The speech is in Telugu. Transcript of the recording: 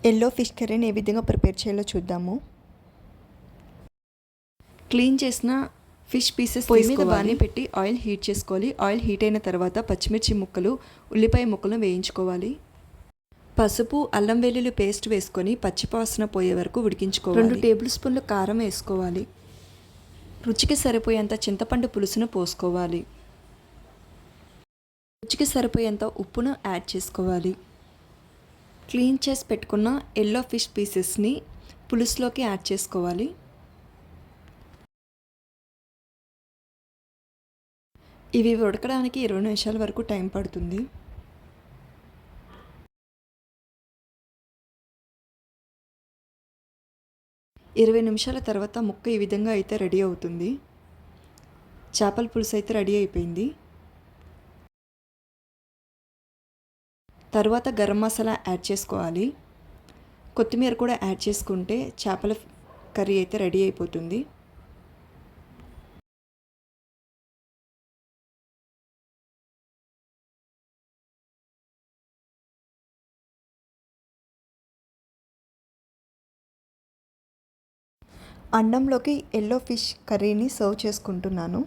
ఎల్లో ఫిష్ కర్రీని ఏ విధంగా ప్రిపేర్ చేయాలో చూద్దాము. క్లీన్ చేసిన ఫిష్ పీసెస్ పొయ్యి మీద బాగానే పెట్టి ఆయిల్ హీట్ చేసుకోవాలి. ఆయిల్ హీట్ అయిన తర్వాత పచ్చిమిర్చి ముక్కలు, ఉల్లిపాయ ముక్కలను వేయించుకోవాలి. పసుపు, అల్లం వెల్లుల్లి పేస్ట్ వేసుకొని పచ్చివాసన పోయే వరకు ఉడికించుకోవాలి. 2 టేబుల్ స్పూన్లు కారం వేసుకోవాలి. రుచికి సరిపోయేంత చింతపండు పులుసును పోసుకోవాలి. రుచికి సరిపోయేంత ఉప్పును యాడ్ చేసుకోవాలి. క్లీన్ చేసి పెట్టుకున్న ఎల్లో ఫిష్ పీసెస్ని పులుసులోకి యాడ్ చేసుకోవాలి. ఇవి ఉడకడానికి 20 నిమిషాల వరకు టైం పడుతుంది. ఇరవై నిమిషాల తర్వాత ముక్క ఈ విధంగా అయితే రెడీ అవుతుంది. చేపల పులుసు అయితే రెడీ అయిపోయింది. తర్వాత గరం మసాలా యాడ్ చేసుకోవాలి. కొత్తిమీర కూడా యాడ్ చేసుకుంటే చేపల కర్రీ అయితే రెడీ అయిపోతుంది. అన్నంలోకి ఎల్లో ఫిష్ కర్రీని సర్వ్ చేసుకుంటున్నాను.